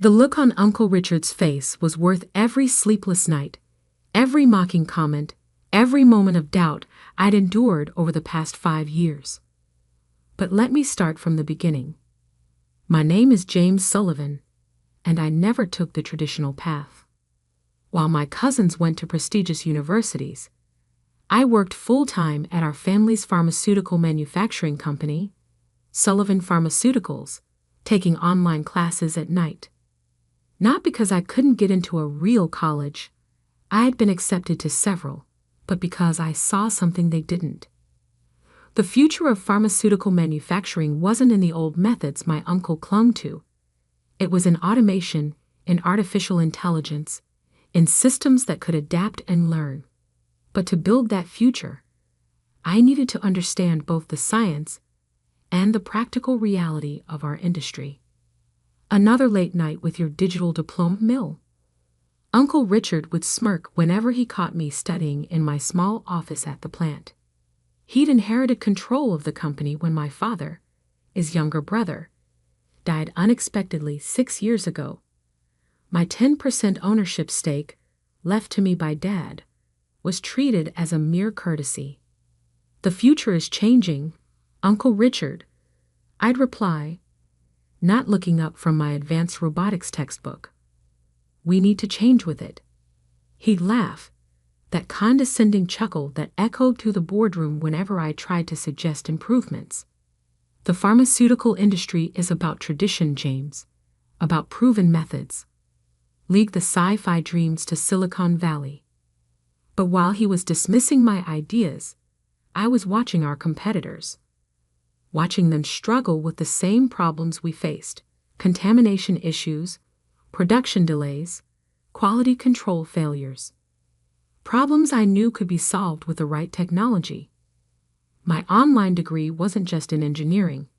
The look on Uncle Richard's face was worth every sleepless night, every mocking comment, every moment of doubt I'd endured over the past 5 years. But let me start from the beginning. My name is James Sullivan, and I never took the traditional path. While my cousins went to prestigious universities, I worked full-time at our family's pharmaceutical manufacturing company, Sullivan Pharmaceuticals, taking online classes at night. Not because I couldn't get into a real college, I had been accepted to several, but because I saw something they didn't. The future of pharmaceutical manufacturing wasn't in the old methods my uncle clung to. It was in automation, in artificial intelligence, in systems that could adapt and learn. But to build that future, I needed to understand both the science and the practical reality of our industry. Another late night with your digital diploma mill? Uncle Richard would smirk whenever he caught me studying in my small office at the plant. He'd inherited control of the company when my father, his younger brother, died unexpectedly 6 years ago. My 10% ownership stake, left to me by Dad, was treated as a mere courtesy. "The future is changing, Uncle Richard," I'd reply, not looking up from my advanced robotics textbook. "We need to change with it." He'd laugh, that condescending chuckle that echoed through the boardroom whenever I tried to suggest improvements. The pharmaceutical industry is about tradition, James, about proven methods. League the sci-fi dreams to Silicon Valley. But while he was dismissing my ideas, I was watching our competitors. Watching them struggle with the same problems we faced: contamination issues, production delays, quality control failures. Problems I knew could be solved with the right technology. My online degree wasn't just in engineering,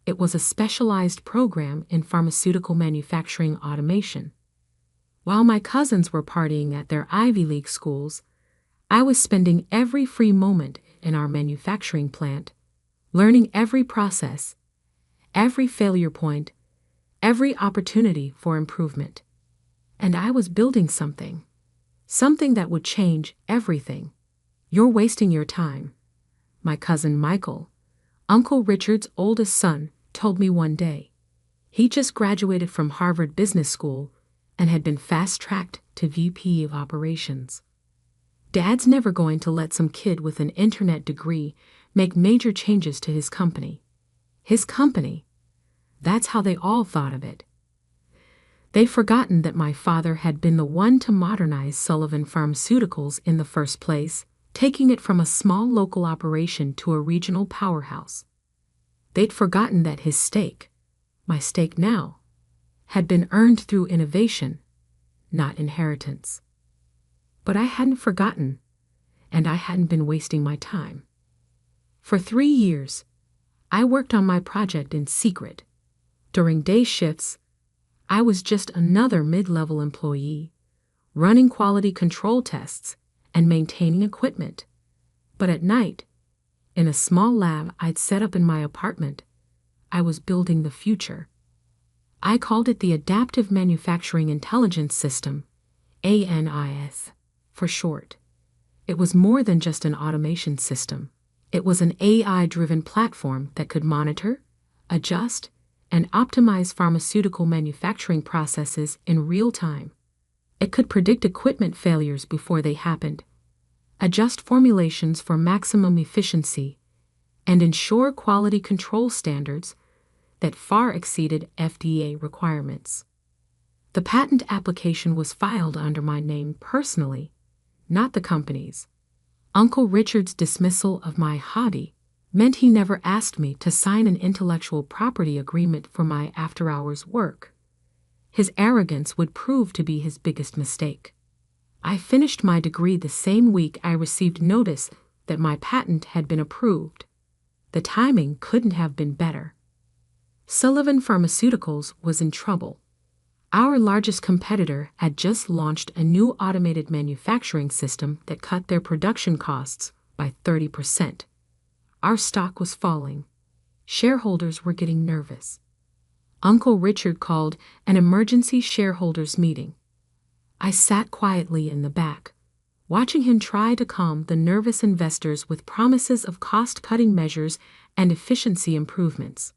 it was a specialized program in pharmaceutical manufacturing automation. While my cousins were partying at their Ivy League schools, I was spending every free moment in our manufacturing plant, learning every process, every failure point, every opportunity for improvement. And I was building something that would change everything. "You're wasting your time," my cousin Michael, Uncle Richard's oldest son, told me one day. He just graduated from Harvard Business School and had been fast-tracked to VP of Operations. "Dad's never going to let some kid with an internet degree make major changes to his company." His company. That's how they all thought of it. They'd forgotten that my father had been the one to modernize Sullivan Pharmaceuticals in the first place, taking it from a small local operation to a regional powerhouse. They'd forgotten that his stake, my stake now, had been earned through innovation, not inheritance. But I hadn't forgotten, and I hadn't been wasting my time. For 3 years, I worked on my project in secret. During day shifts, I was just another mid-level employee, running quality control tests and maintaining equipment. But at night, in a small lab I'd set up in my apartment, I was building the future. I called it the Adaptive Manufacturing Intelligence System, ANIS, for short. It was more than just an automation system. It was an AI-driven platform that could monitor, adjust, and optimize pharmaceutical manufacturing processes in real time. It could predict equipment failures before they happened, adjust formulations for maximum efficiency, and ensure quality control standards that far exceeded FDA requirements. The patent application was filed under my name personally, not the company's. Uncle Richard's dismissal of my hobby meant he never asked me to sign an intellectual property agreement for my after-hours work. His arrogance would prove to be his biggest mistake. I finished my degree the same week I received notice that my patent had been approved. The timing couldn't have been better. Sullivan Pharmaceuticals was in trouble. Our largest competitor had just launched a new automated manufacturing system that cut their production costs by 30%. Our stock was falling. Shareholders were getting nervous. Uncle Richard called an emergency shareholders meeting. I sat quietly in the back, watching him try to calm the nervous investors with promises of cost-cutting measures and efficiency improvements.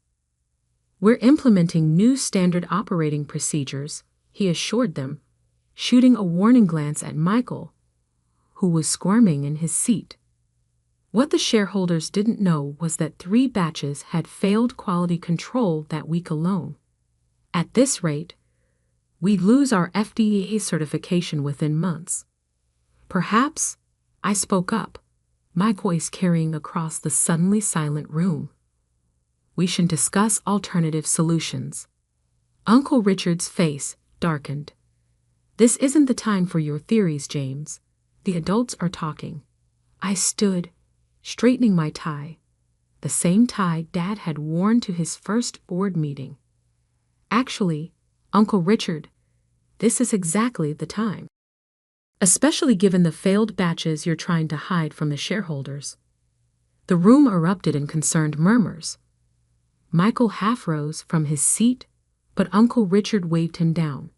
"We're implementing new standard operating procedures," he assured them, shooting a warning glance at Michael, who was squirming in his seat. What the shareholders didn't know was that 3 batches had failed quality control that week alone. At this rate, we'd lose our FDA certification within months. "Perhaps," I spoke up, my voice carrying across the suddenly silent room, "we should discuss alternative solutions." Uncle Richard's face darkened. "This isn't the time for your theories, James. The adults are talking." I stood, straightening my tie, the same tie Dad had worn to his first board meeting. "Actually, Uncle Richard, this is exactly the time. Especially given the failed batches you're trying to hide from the shareholders." The room erupted in concerned murmurs. Michael half rose from his seat, but Uncle Richard waved him down.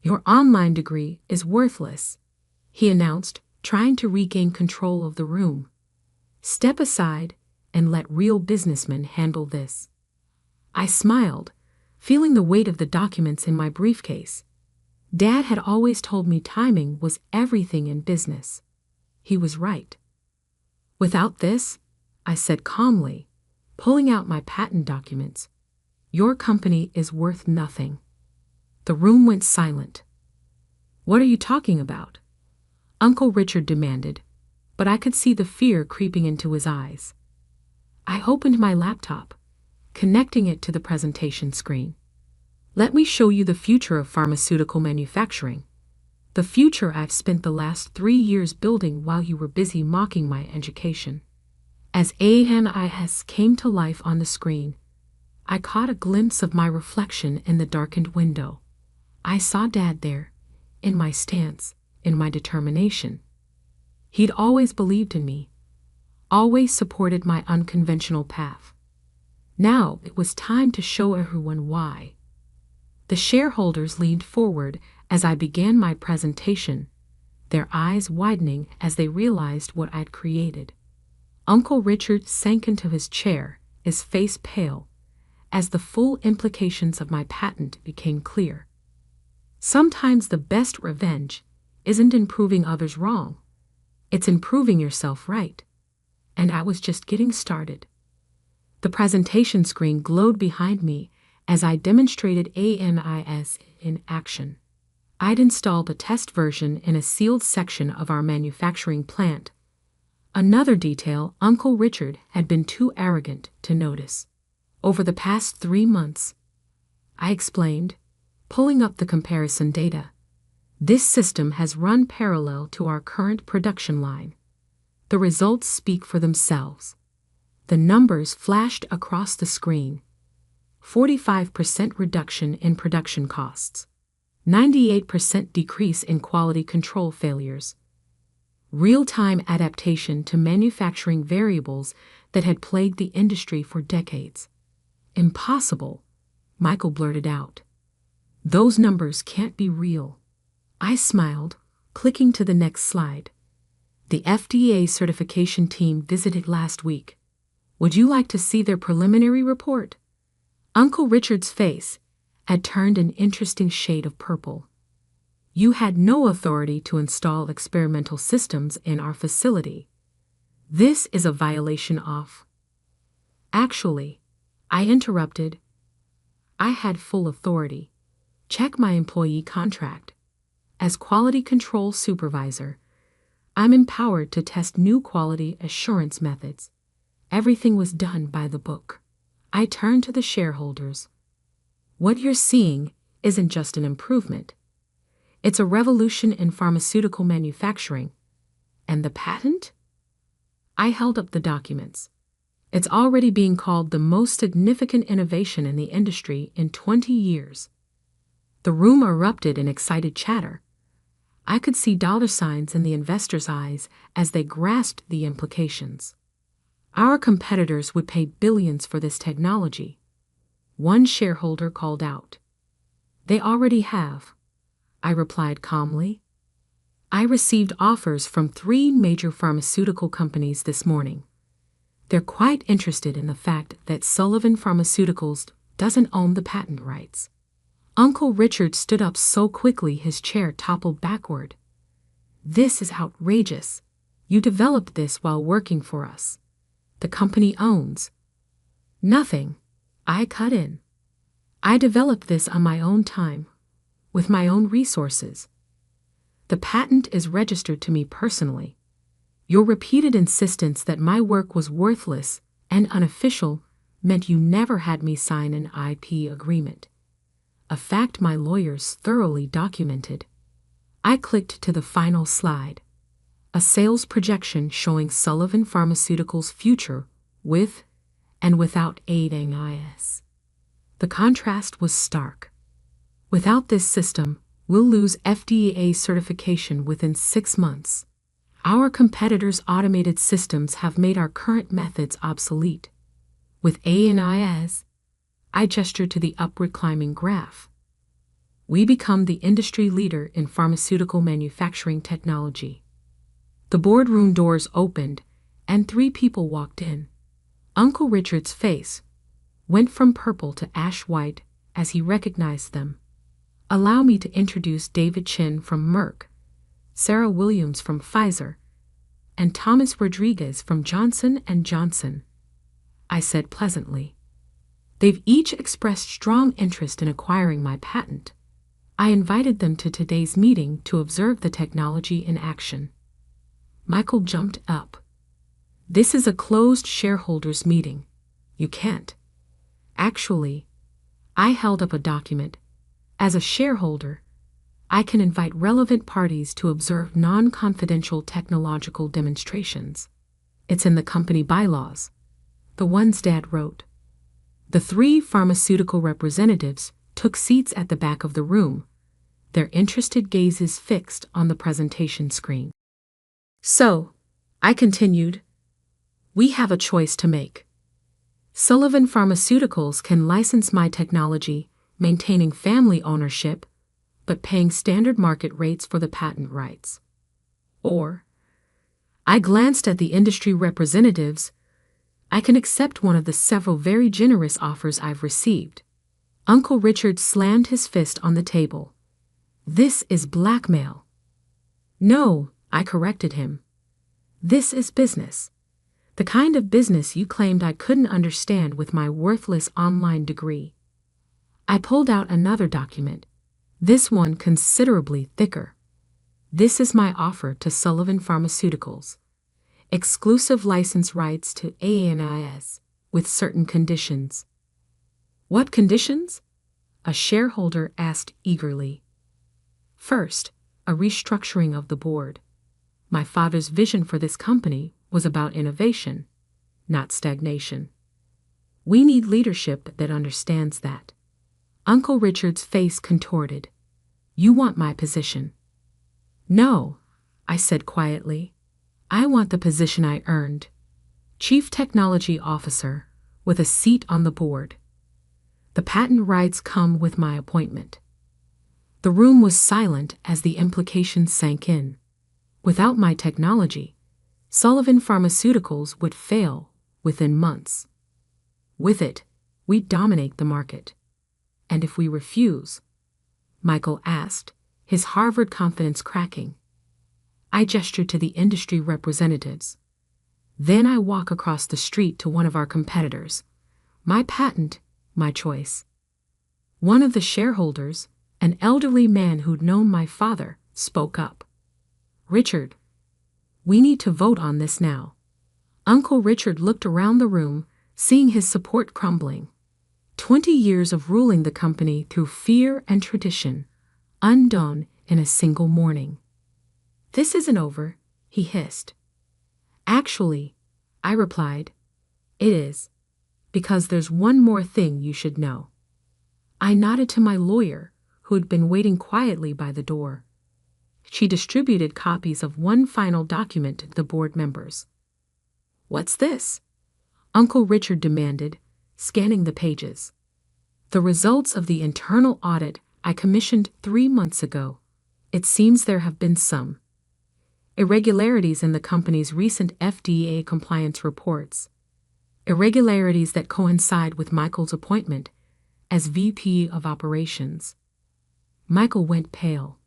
"Your online degree is worthless," he announced, trying to regain control of the room. "Step aside and let real businessmen handle this." I smiled, feeling the weight of the documents in my briefcase. Dad had always told me timing was everything in business. He was right. "Without this," I said calmly, pulling out my patent documents, "your company is worth nothing." The room went silent. "What are you talking about?" Uncle Richard demanded, but I could see the fear creeping into his eyes. I opened my laptop, connecting it to the presentation screen. "Let me show you the future of pharmaceutical manufacturing. The future I've spent the last 3 years building while you were busy mocking my education." As ANIS came to life on the screen, I caught a glimpse of my reflection in the darkened window. I saw Dad there, in my stance, in my determination. He'd always believed in me, always supported my unconventional path. Now it was time to show everyone why. The shareholders leaned forward as I began my presentation, their eyes widening as they realized what I'd created. Uncle Richard sank into his chair, his face pale, as the full implications of my patent became clear. Sometimes the best revenge isn't in proving others wrong, it's in proving yourself right. And I was just getting started. The presentation screen glowed behind me as I demonstrated ANIS in action. I'd installed a test version in a sealed section of our manufacturing plant, another detail Uncle Richard had been too arrogant to notice. "Over the past 3 months," I explained, pulling up the comparison data, "this system has run parallel to our current production line. The results speak for themselves." The numbers flashed across the screen. 45% reduction in production costs, 98% decrease in quality control failures, real-time adaptation to manufacturing variables that had plagued the industry for decades. "Impossible," Michael blurted out. "Those numbers can't be real." I smiled, clicking to the next slide. "The FDA certification team visited last week. Would you like to see their preliminary report?" Uncle Richard's face had turned an interesting shade of purple. "You had no authority to install experimental systems in our facility. This is a violation of—" "Actually," I interrupted, "I had full authority. Check my employee contract. As quality control supervisor, I'm empowered to test new quality assurance methods. Everything was done by the book." I turned to the shareholders. "What you're seeing isn't just an improvement. It's a revolution in pharmaceutical manufacturing. And the patent?" I held up the documents. "It's already being called the most significant innovation in the industry in 20 years. The room erupted in excited chatter. I could see dollar signs in the investors' eyes as they grasped the implications. Our competitors would pay billions for this technology. One shareholder called out. They already have, I replied calmly. I received offers from 3 major pharmaceutical companies this morning. They're quite interested in the fact that Sullivan Pharmaceuticals doesn't own the patent rights. Uncle Richard stood up so quickly his chair toppled backward. This is outrageous. You developed this while working for us. The company owns nothing. I cut in. I developed this on my own time, with my own resources. The patent is registered to me personally. Your repeated insistence that my work was worthless and unofficial meant you never had me sign an IP agreement. A fact my lawyers thoroughly documented. I clicked to the final slide. A sales projection showing Sullivan Pharmaceuticals' future with and without ANIS. The contrast was stark. Without this system, we'll lose FDA certification within 6 months. Our competitors' automated systems have made our current methods obsolete. With ANIS, I gestured to the upward climbing graph. We become the industry leader in pharmaceutical manufacturing technology. The boardroom doors opened, and 3 people walked in. Uncle Richard's face went from purple to ash white as he recognized them. Allow me to introduce David Chin from Merck, Sarah Williams from Pfizer, and Thomas Rodriguez from Johnson & Johnson, I said pleasantly. They've each expressed strong interest in acquiring my patent. I invited them to today's meeting to observe the technology in action. Michael jumped up. This is a closed shareholders meeting. You can't. Actually, I held up a document. As a shareholder, I can invite relevant parties to observe non-confidential technological demonstrations. It's in the company bylaws, the ones Dad wrote. The 3 pharmaceutical representatives took seats at the back of the room, their interested gazes fixed on the presentation screen. So, I continued, we have a choice to make. Sullivan Pharmaceuticals can license my technology, maintaining family ownership, but paying standard market rates for the patent rights. Or, I glanced at the industry representatives. I can accept one of the several very generous offers I've received. Uncle Richard slammed his fist on the table. This is blackmail. No, I corrected him. This is business. The kind of business you claimed I couldn't understand with my worthless online degree. I pulled out another document, this one considerably thicker. This is my offer to Sullivan Pharmaceuticals. Exclusive license rights to ANIS, with certain conditions. What conditions? A shareholder asked eagerly. First, a restructuring of the board. My father's vision for this company was about innovation, not stagnation. We need leadership that understands that. Uncle Richard's face contorted. You want my position? No, I said quietly. I want the position I earned. Chief Technology Officer, with a seat on the board. The patent rights come with my appointment. The room was silent as the implications sank in. Without my technology, Sullivan Pharmaceuticals would fail within months. With it, we'd dominate the market. And if we refuse? Michael asked, his Harvard confidence cracking. I gestured to the industry representatives. Then I walk across the street to one of our competitors. My patent, my choice. One of the shareholders, an elderly man who'd known my father, spoke up. Richard, we need to vote on this now. Uncle Richard looked around the room, seeing his support crumbling. 20 years of ruling the company through fear and tradition, undone in a single morning. This isn't over, he hissed. Actually, I replied, it is, because there's one more thing you should know. I nodded to my lawyer, who had been waiting quietly by the door. She distributed copies of one final document to the board members. What's this? Uncle Richard demanded, scanning the pages. The results of the internal audit I commissioned 3 months ago. It seems there have been some irregularities in the company's recent FDA compliance reports. Irregularities that coincide with Michael's appointment as VP of Operations. Michael went pale.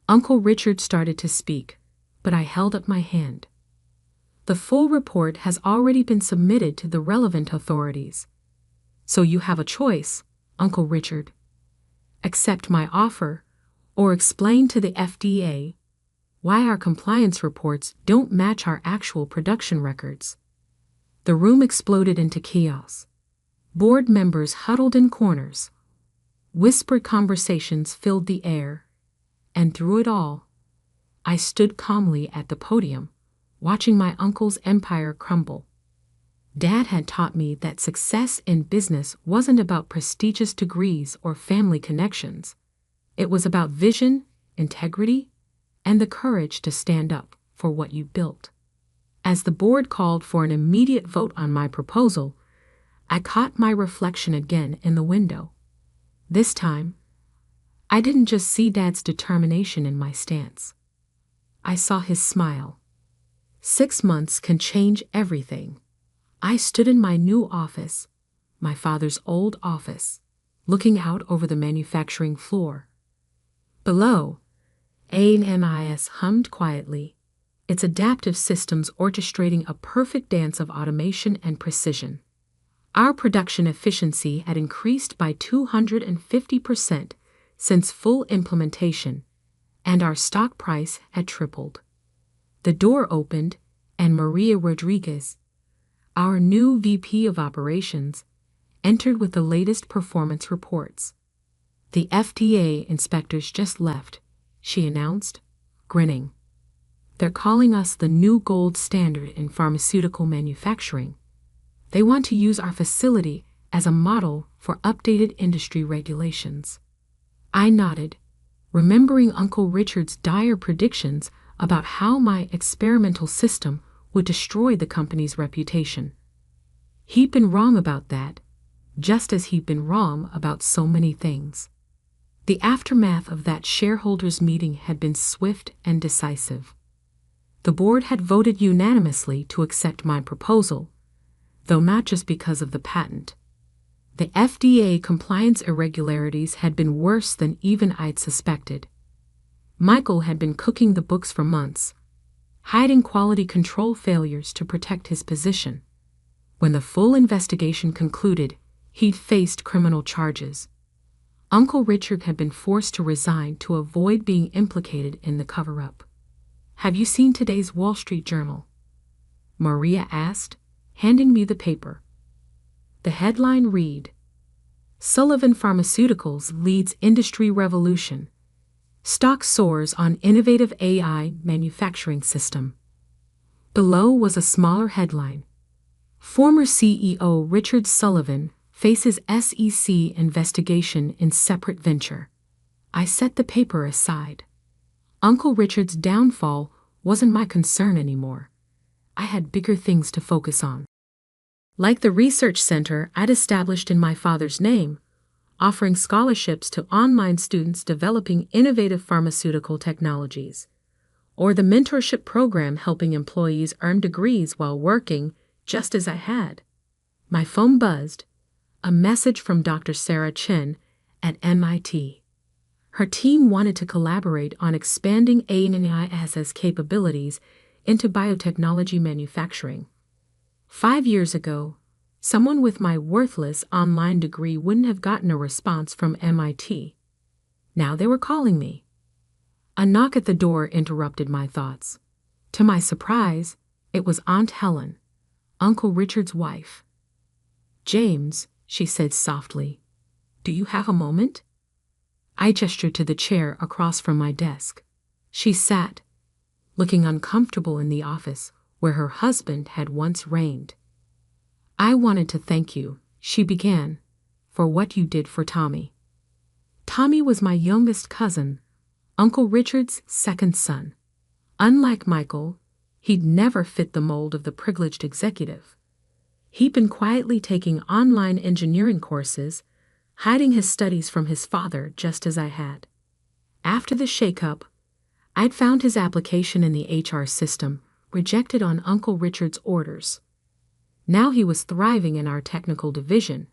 Uncle Richard started to speak, but I held up my hand. The full report has already been submitted to the relevant authorities. So you have a choice, Uncle Richard. Accept my offer, or explain to the FDA why our compliance reports don't match our actual production records. The room exploded into chaos. Board members huddled in corners. Whispered conversations filled the air. And through it all, I stood calmly at the podium, watching my uncle's empire crumble. Dad had taught me that success in business wasn't about prestigious degrees or family connections. It was about vision, integrity, and the courage to stand up for what you built. As the board called for an immediate vote on my proposal, I caught my reflection again in the window. This time, I didn't just see Dad's determination in my stance. I saw his smile. 6 months can change everything. I stood in my new office, my father's old office, looking out over the manufacturing floor. Below, ANIS hummed quietly, its adaptive systems orchestrating a perfect dance of automation and precision. Our production efficiency had increased by 250% since full implementation, and our stock price had tripled. The door opened, and Maria Rodriguez, our new VP of Operations, entered with the latest performance reports. The FDA inspectors just left, she announced, grinning. They're calling us the new gold standard in pharmaceutical manufacturing. They want to use our facility as a model for updated industry regulations. I nodded, remembering Uncle Richard's dire predictions about how my experimental system would destroy the company's reputation. He'd been wrong about that, just as he'd been wrong about so many things. The aftermath of that shareholders' meeting had been swift and decisive. The board had voted unanimously to accept my proposal, though not just because of the patent. The FDA compliance irregularities had been worse than even I'd suspected. Michael had been cooking the books for months, hiding quality control failures to protect his position. When the full investigation concluded, he'd faced criminal charges. Uncle Richard had been forced to resign to avoid being implicated in the cover-up. Have you seen today's Wall Street Journal? Maria asked, handing me the paper. The headline read, Sullivan Pharmaceuticals leads industry revolution. Stock soars on innovative AI manufacturing system. Below was a smaller headline. Former CEO Richard Sullivan faces SEC investigation in separate venture. I set the paper aside. Uncle Richard's downfall wasn't my concern anymore. I had bigger things to focus on. Like the research center I'd established in my father's name, offering scholarships to online students developing innovative pharmaceutical technologies, or the mentorship program helping employees earn degrees while working just as I had. My phone buzzed, a message from Dr. Sarah Chen at MIT. Her team wanted to collaborate on expanding ANIS's capabilities into biotechnology manufacturing. 5 years ago, someone with my worthless online degree wouldn't have gotten a response from MIT. Now they were calling me. A knock at the door interrupted my thoughts. To my surprise, it was Aunt Helen, Uncle Richard's wife. James, she said softly, do you have a moment? I gestured to the chair across from my desk. She sat, looking uncomfortable in the office where her husband had once reigned. I wanted to thank you, she began, for what you did for Tommy. Tommy was my youngest cousin, Uncle Richard's second son. Unlike Michael, he'd never fit the mold of the privileged executive. He'd been quietly taking online engineering courses, hiding his studies from his father just as I had. After the shakeup, I'd found his application in the HR system, rejected on Uncle Richard's orders. Now he was thriving in our technical division,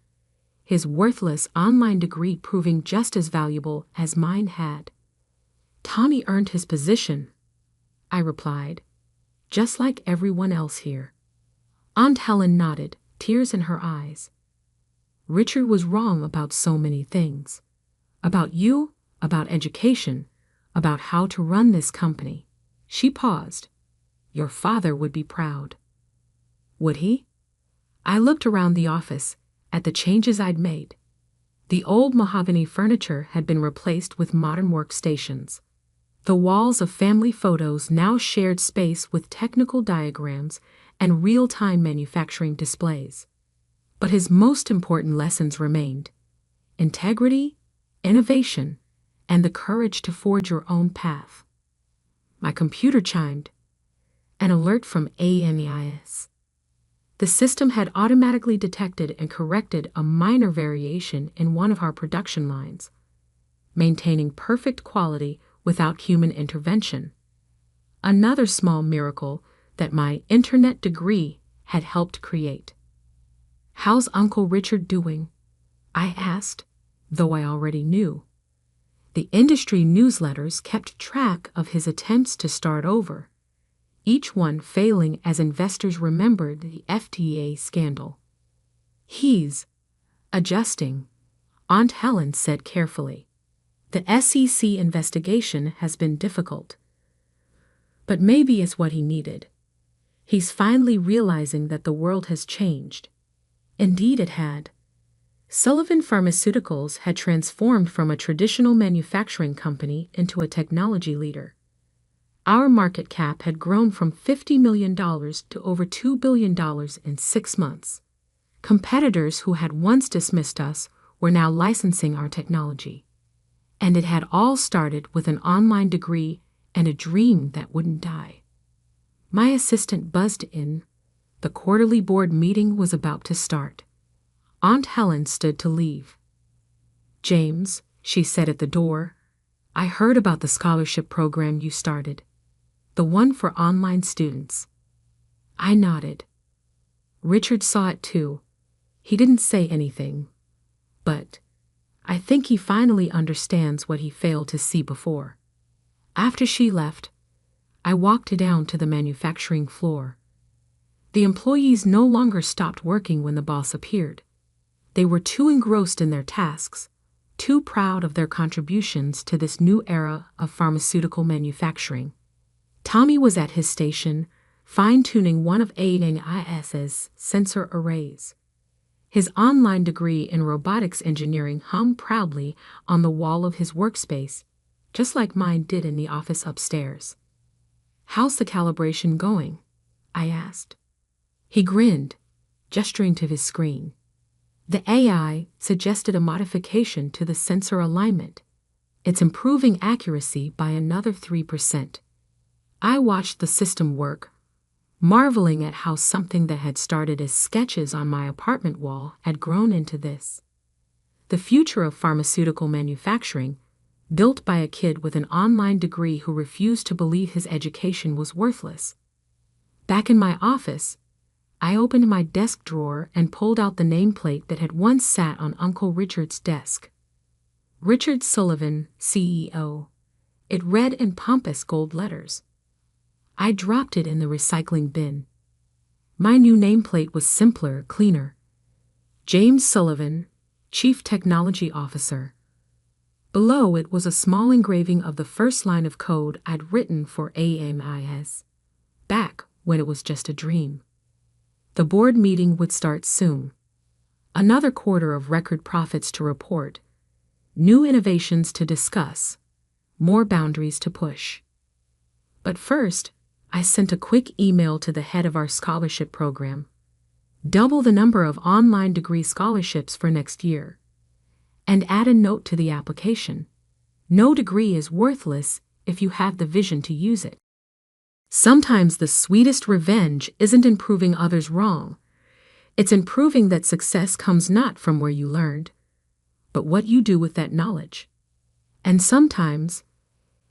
his worthless online degree proving just as valuable as mine had. Tommy earned his position, I replied, just like everyone else here. Aunt Helen nodded, tears in her eyes. Richard was wrong about so many things. About you, about education, about how to run this company. She paused. Your father would be proud. Would he? I looked around the office, at the changes I'd made. The old mahogany furniture had been replaced with modern workstations. The walls of family photos now shared space with technical diagrams and real-time manufacturing displays. But his most important lessons remained: integrity, innovation, and the courage to forge your own path. My computer chimed. An alert from ANEIS. The system had automatically detected and corrected a minor variation in one of our production lines, maintaining perfect quality without human intervention. Another small miracle that my internet degree had helped create. How's Uncle Richard doing? I asked, though I already knew. The industry newsletters kept track of his attempts to start over, each one failing as investors remembered the FDA scandal. He's adjusting, Aunt Helen said carefully. The SEC investigation has been difficult, but maybe it's what he needed. He's finally realizing that the world has changed. Indeed it had. Sullivan Pharmaceuticals had transformed from a traditional manufacturing company into a technology leader. Our market cap had grown from $50 million to over $2 billion in 6 months. Competitors who had once dismissed us were now licensing our technology. And it had all started with an online degree and a dream that wouldn't die. My assistant buzzed in. The quarterly board meeting was about to start. Aunt Helen stood to leave. James, she said at the door, I heard about the scholarship program you started. The one for online students. I nodded. Richard saw it too. He didn't say anything, but I think he finally understands what he failed to see before. After she left, I walked down to the manufacturing floor. The employees no longer stopped working when the boss appeared. They were too engrossed in their tasks, too proud of their contributions to this new era of pharmaceutical manufacturing. Tommy was at his station, fine-tuning one of ANIS's sensor arrays. His online degree in robotics engineering hung proudly on the wall of his workspace, just like mine did in the office upstairs. How's the calibration going? I asked. He grinned, gesturing to his screen. The AI suggested a modification to the sensor alignment. It's improving accuracy by another 3%. I watched the system work, marveling at how something that had started as sketches on my apartment wall had grown into this. The future of pharmaceutical manufacturing, built by a kid with an online degree who refused to believe his education was worthless. Back in my office, I opened my desk drawer and pulled out the nameplate that had once sat on Uncle Richard's desk. Richard Sullivan, CEO. It read in pompous gold letters. I dropped it in the recycling bin. My new nameplate was simpler, cleaner. James Sullivan, Chief Technology Officer. Below it was a small engraving of the first line of code I'd written for AMIS, back when it was just a dream. The board meeting would start soon. Another quarter of record profits to report, new innovations to discuss, more boundaries to push. But first, I sent a quick email to the head of our scholarship program. Double the number of online degree scholarships for next year. And add a note to the application. No degree is worthless if you have the vision to use it. Sometimes the sweetest revenge isn't in proving others wrong. It's in proving that success comes not from where you learned, but but what you do with that knowledge. And sometimes,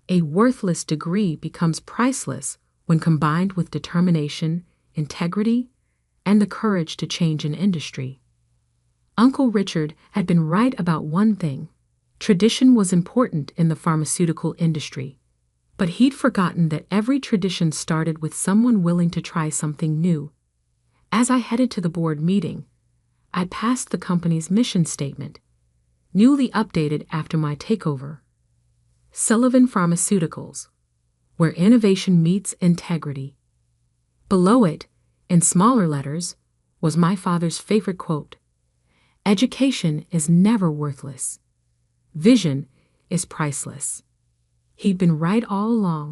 a worthless degree becomes priceless when combined with determination, integrity, and the courage to change an industry. Uncle Richard had been right about one thing. Tradition was important in the pharmaceutical industry, but he'd forgotten that every tradition started with someone willing to try something new. As I headed to the board meeting, I passed the company's mission statement, newly updated after my takeover. Sullivan Pharmaceuticals, where innovation meets integrity. Below it, in smaller letters, was my father's favorite quote: "Education is never worthless. Vision is priceless." He'd been right all along.